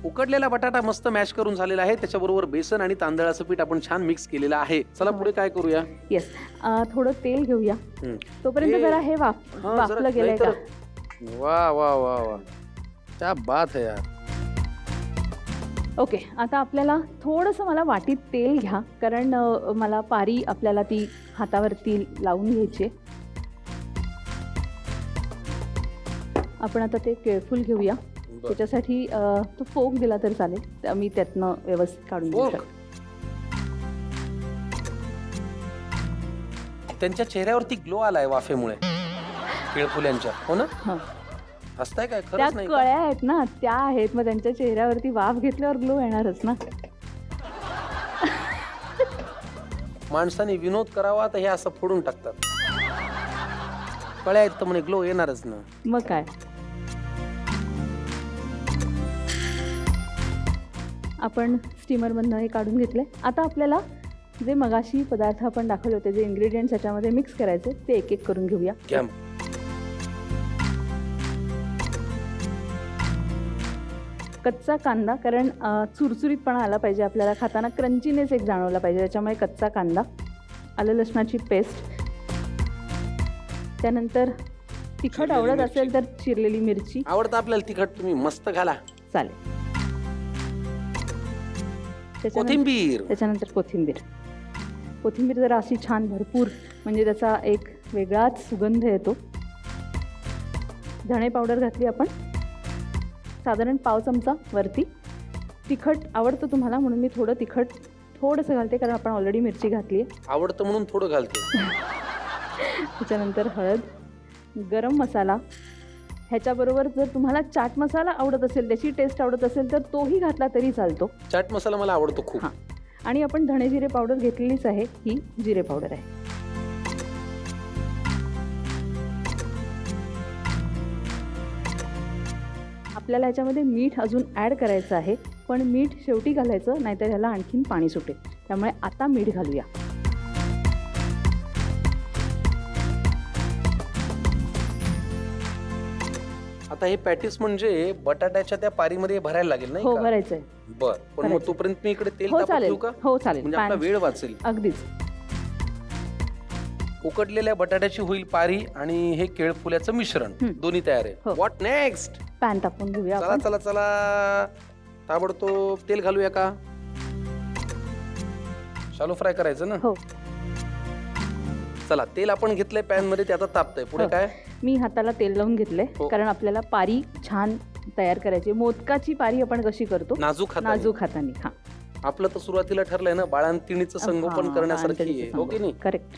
उकडलेला बटाटा मस्त मॅश करून झालेला आहे. त्याच्याबरोबर बेसन आणि तांदळाचं पीठ आपण छान मिक्स केलेलं आहे. चला पुढे काय करूया? येस, थोडं तेल घेऊया. तोपर्यंत हे- जरा हे वाफलं गेलंय का? वा वा वा वा, क्या बात है यार. ओके, आता आपल्याला थोडंसं मला वाटीत तेल घ्या, कारण मला पारी आपल्याला ती हातावरती लावून घ्यायची आहे. आपण आता ते केळफूल घेऊया. त्याच्यासाठी तो फोक दिला तर चालेल, तर मी त्यातनं व्यवस्थित काढून घेऊ फोक? शकते. त्यांच्या चेहऱ्यावरती ग्लो आलाय वाफेमुळे केळफुल्यांच्या, हो ना? हां, हसताय काय? त्या खरंच नाही का? कळ्या आहेत ना, त्या आहेत, मग त्यांच्या चेहऱ्यावरती वाफ घेतल्यावर ग्लो येणारच ना. माणसाने विनोद करावा तर हे असं फोडून टाकतात. कळ्या आहेत तर म्हणे ग्लो येणारच ना. मग काय, आपण स्टीमरमधनं हे काढून घेतले. आता आपल्याला जे मगाशी पदार्थ आपण दाखवले होते, जे इन्ग्रेडियंट्स याच्यामध्ये मिक्स करायचे, ते एक एक करून घेऊया. घ्या. कच्चा कांदा, कारण चुरचुरीतपणा आला पाहिजे आपल्याला, खाताना क्रंचीनेस एक जाणवला पाहिजे, त्याच्यामुळे कच्चा कांदा, आलं लसणाची पेस्ट, त्यानंतर तिखट आवडत असेल तर चिरलेली मिरची. आवडतं आपल्याला तिखट, तुम्ही मस्त घाला. चालेल. कोथिंबीर. त्याच्यानंतर कोथिंबीर जरा अशी छान भरपूर, म्हणजे त्याचा एक वेगळाच सुगंध येतो. धणे पावडर घातली आपण, साधारण पाव चमचा वरती. तिखट आवडतं तुम्हाला म्हणून मी थोडं तिखट थोडंसं घालते, कारण आपण ऑलरेडी मिरची घातली आहे. आवडतं म्हणून थोडं घालते. त्याच्यानंतर हळद, गरम मसाला. ह्याच्याबरोबर जर तुम्हाला चाट मसाला आवडत असेल, त्याची टेस्ट आवडत असेल तर तोही घातला तरी चालतो. चाट मसाला मला आवडतो खूप. हां, आणि आपण धणे जिरे पावडर घेतलेलीच आहे, ही जिरे पावडर आहे. आपल्याला याच्यामध्ये मीठ अजून ॲड करायचं आहे, पण मीठ शेवटी घालायचं, नाहीतर ह्याला आणखीन पाणी सुटेल. त्यामुळे आता मीठ घालूया. आता हे पॅटीस म्हणजे बटाट्याच्या त्या पारीमध्ये भरायला लागेल नाही हो, का? भरायचंय. बर, पण मग भरायचं. तोपर्यंत मी इकडे तेल हो तापत चालेल, ठेवू का? हो चालेल. म्हणजे आपला वेळ वाचेल. अगदीच. उकडलेल्या बटाट्याची होईल पारी आणि हे केळफुल्याचं मिश्रण दोन्ही तयार आहे. हो. What next? पॅन तापून घेऊया चला आपण. चला चला, ताबडतोब तेल घालूया का? शालो फ्राय करायचं ना? हो. चला, तेल आपण घेतलंय पॅन मध्ये, ते आता तापतंय. पुढे हो. काय? मी हाताला तेल लावून घेतले, हो. कारण आपल्याला पारी छान तयार करायची. मोदकाची पारी आपण कशी करतो, नाजूक हाताने. नाजूक हाताने. हा, आपलं तर सुरुवातीला ठरलंय ना, बाळंतिणीचं संगोपन करण्यासारखी आहे, हो की नाही? करेक्ट,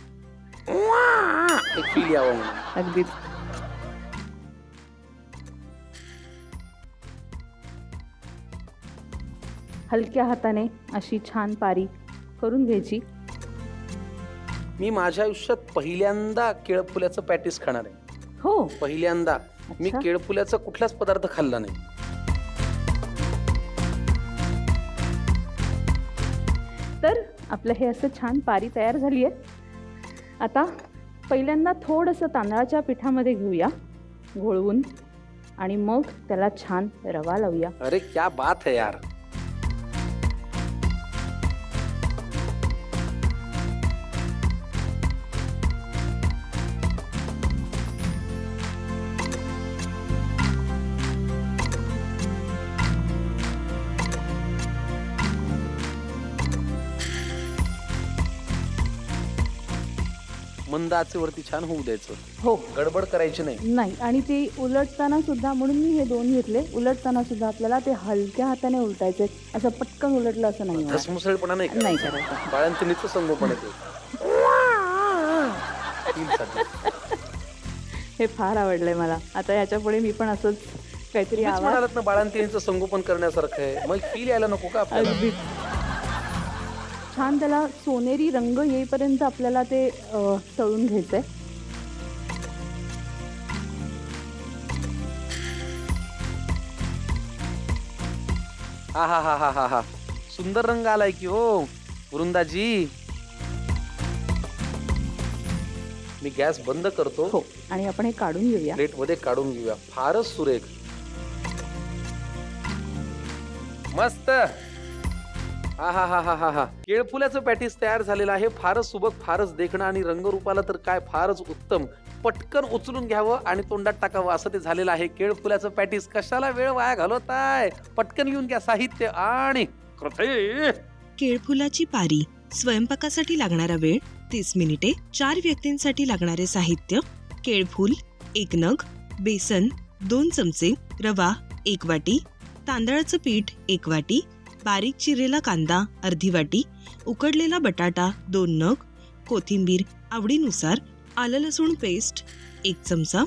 एक फील यावं म्हणून. अगदीच. हलक्या हाताने अशी छान पारी करून घ्यायची. मी माझ्या आयुष्यात पहिल्यांदा केळफुल्याचं पॅटीस खाणार आहे. हो, पहिल्यांदा. मी अच्छा. केळफुल्याचा कुठलाच पदार्थ खाल्ला नाही. तर आपलं हे असं छान पारी तयार झाली आहे. आता पहिल्यांदा थोडंसं तांदळाच्या पिठामध्ये घेऊया घोळवून, आणि मग त्याला छान रवा लावूया. अरे क्या बात है यार. मंद आचेवरती छान होऊ द्यायचं. हो, गडबड करायची नाही. नाही, आणि ते उलटताना सुद्धा, म्हणून मी हे दोन घेतले, उलटताना सुद्धा आपल्याला ते हलक्या हाताने उलटायचे. असं पटकन उलटलं असं नाही होणार. धसमुसळपणा नाही नाही करायचा. करायचं. बाळंतिणीचं संगोपन येते. हे फार आवडलंय मला. आता याच्यापुढे मी पण असंच काहीतरी आवाज. म्हणालात ना बाळंतिणीचं संगोपन करण्यासारखं आहे, मग फील यायला नको का आपल्याला? अगदीच. छान त्याला सोनेरी रंग येईपर्यंत आपल्याला ते तळून घ्यायचंय. हा हा हा हा हा हा, सुंदर रंग आलाय की हो वृंदाजी. मी गॅस बंद करतो. हो, आणि आपण हे काढून घेऊया. प्लेट मध्ये काढून घेऊया. फारच सुरेख. मस्त. हा हा हा हा हा हा. केळफुलाचं पॅटीस तयार झालेलं आहे. फारच सुबक, फारच देखणं आणि रंगरूपाला तर काय फारच उत्तम. पटकन उचलून घ्यावं आणि तोंडात टाकावं असं ते झालेलं आहे. केळफुलाचं पॅटीस. कशाला वेळ वाया घालवताय? पटकन घेऊन घ्या साहित्य आणि कृती. केळफुलाची पारी. स्वयंपाकासाठी लागणारा वेळ 30 मिनिटे. 4 व्यक्तींसाठी लागणारे साहित्य: केळफूल 1 नग, बेसन 2 चमचे, रवा 1 वाटी, तांदळाचं पीठ 1 वाटी, बारीक चिरलेला कांदा अर्धी वाटी, उकडलेला बटाटा 2 नग, कोथिंबीर आवडीनुसार, आलं लसूण पेस्ट 1 चमचा,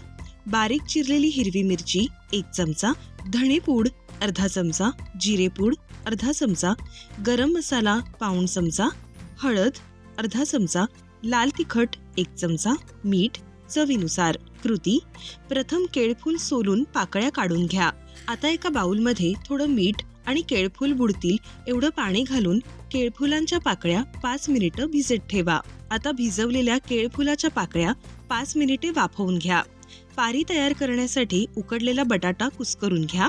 बारीक चिरलेली हिरवी मिरची 1 चमचा, धणेपूड अर्धा चमचा, जिरेपूड अर्धा चमचा, गरम मसाला पाऊण चमचा, हळद अर्धा चमचा, लाल तिखट 1 चमचा, मीठ चवीनुसार. कृती: प्रथम केळफूल सोलून पाकळ्या काढून घ्या. आता एका बाउलमध्ये थोडं मीठ आणि केळफूल बुडतील एवढं पाणी घालून केळफुलांच्या पाकळ्या 5 मिनिटं भिजत ठेवा. आता भिजवलेल्या केळफुलाच्या पाकळ्या 5 मिनिटे वाफवून घ्या. पारी तयार करण्यासाठी उकडलेला बटाटा कुस्करून घ्या.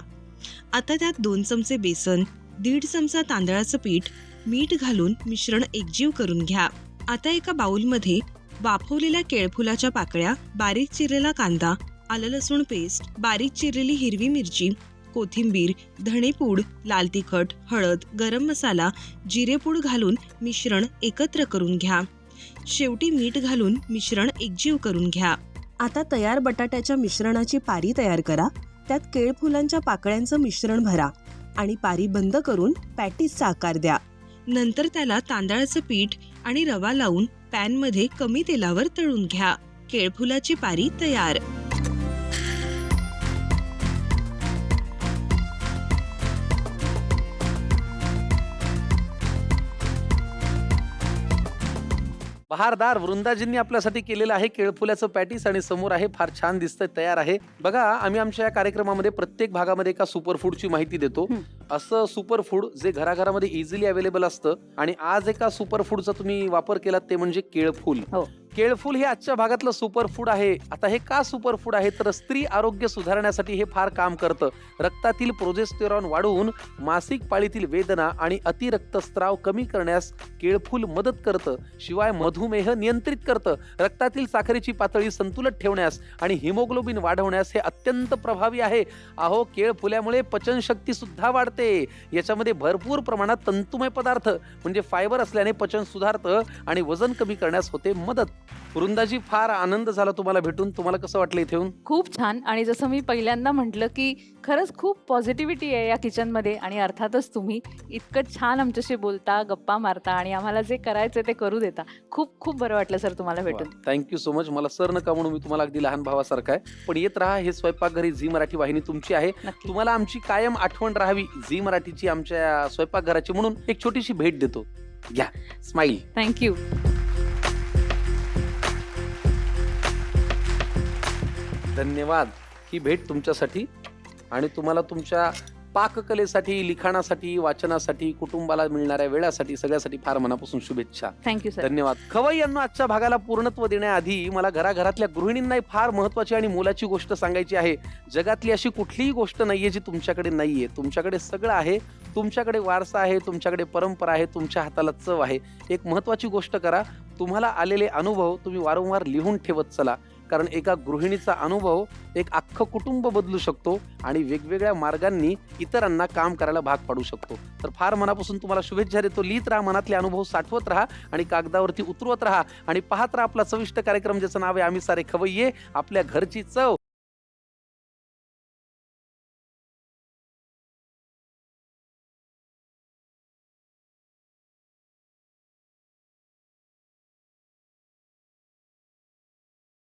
आता त्यात 2 चमचे बेसन, 1.5 चमचा तांदळाचं पीठ, मीठ घालून मिश्रण एकजीव करून घ्या. आता एका बाउलमध्ये वाफवलेल्या केळफुलाच्या पाकळ्या, बारीक चिरलेला कांदा, आलं लसूण पेस्ट, बारीक चिरलेली हिरवी मिरची, कोथिंबीर, धणेपूड, लाल तिखट, हळद, गरम मसाला, जिरेपूड घालून मिश्रण एकत्र करून घ्या. शेवटी मीठ घालून मिश्रण एकजीव करून घ्या. आता तयार बटाट्याच्या मिश्रणाची पारी तयार करा. त्यात केळफुलांच्या पाकळ्यांचं मिश्रण भरा आणि पारी बंद करून पॅटीसचा आकार द्या. नंतर त्याला तांदळाचं पीठ आणि रवा लावून पॅनमध्ये कमी तेलावर तळून घ्या. केळफुलाची पारी तयार. बहारदार वृंदाजींनी आपल्यासाठी केलेलं आहे केळफुलाचं पॅटीस आणि समोर आहे. फार छान दिसतंय, तयार आहे. बघा, आम्ही आमच्या या कार्यक्रमामध्ये प्रत्येक भागामध्ये एका सुपरफूडची माहिती देतो. असं सुपरफूड जे घराघरामध्ये इझिली अवेलेबल असतं आणि आज एका सुपरफूडचा तुम्ही वापर केलात ते म्हणजे केळफूल. केळफूल हे आजच्या भागातलं सुपरफूड आहे. आता हे का सुपरफूड आहे तर स्त्री आरोग्य सुधारण्यासाठी हे फार काम करतं. रक्तातील प्रोजेस्टेरॉन वाढवून मासिक पाळीतील वेदना आणि अतिरक्तस्राव कमी करण्यास केळफूल मदत करतं. शिवाय मधुमेह नियंत्रित करतं. रक्तातील साखरेची पातळी संतुलित ठेवण्यास आणि हिमोग्लोबिन वाढवण्यास हे अत्यंत प्रभावी आहे. अहो, केळफुल्यामुळे पचनशक्ती सुद्धा वाढते. याच्यामध्ये भरपूर प्रमाणात तंतुमय पदार्थ म्हणजे फायबर असल्याने पचन सुधारतं आणि वजन कमी करण्यास होते मदत. वृंदाजी, फार आनंद झाला तुम्हाला भेटून. तुम्हाला कसं वाटलं इथे येऊन? खूप छान. आणि जसं मी पहिल्यांदा म्हटलं की खरंच खूप पॉझिटिव्हिटी आहे या किचनमध्ये. आणि अर्थातच तुम्ही इतकं छान आमच्याशी बोलता, गप्पा मारता आणि आम्हाला जे करायचं ते करू देता. खूप खूप बरं वाटलं सर तुम्हाला भेटून. Thank you so much. मला सर नका म्हणून, मी तुम्हाला अगदी लहान भावासारखा आहे. पण येत राहा. हे स्वयंपाकघरी झी मराठी वाहिनी तुमची आहे. तुम्हाला आमची कायम आठवण राहावी झी मराठीची, आमच्या स्वयंपाकघराची, म्हणून एक छोटीशी भेट देतो. घ्या, स्माईल. थँक्यू. धन्यवाद. ही भेट तुमच्यासाठी आणि तुम्हाला तुमच्या पाककलेसाठी, लिखाणासाठी, वाचनासाठी, कुटुंबाला मिळणाऱ्या वेळासाठी, सगळ्यासाठी फार मनापासून शुभेच्छा. Thank you sir. धन्यवाद. खवई यांना आजच्या भागाला पूर्णत्व देण्याआधी मला घराघरातल्या गृहिणींना फार महत्वाची आणि मोलाची गोष्ट सांगायची आहे. जगातली अशी कुठलीही गोष्ट नाहीये जी तुमच्याकडे नाहीये. तुमच्याकडे सगळं आहे. तुमच्याकडे वारसा आहे, तुमच्याकडे परंपरा आहे, तुमच्या हाताला चव आहे. एक महत्वाची गोष्ट करा. तुम्हाला आलेले अनुभव तुम्ही वारंवार लिहून ठेवत चला. कारण एका गृहिणीचा अनुभव एक अख्खं कुटुंब बदलू शकतो आणि वेगवेगळ्या मार्गांनी इतरांना काम करायला भाग पाडू शकतो. तर फार मनापासून तुम्हाला शुभेच्छा देतो. लिहित राहा, मनातले अनुभव साठवत राहा आणि कागदावरती उतरवत राहा आणि पाहत राहा आपला चविष्ट कार्यक्रम ज्याचं नाव आहे आम्ही सारे खवय्ये, आपल्या घरची चव.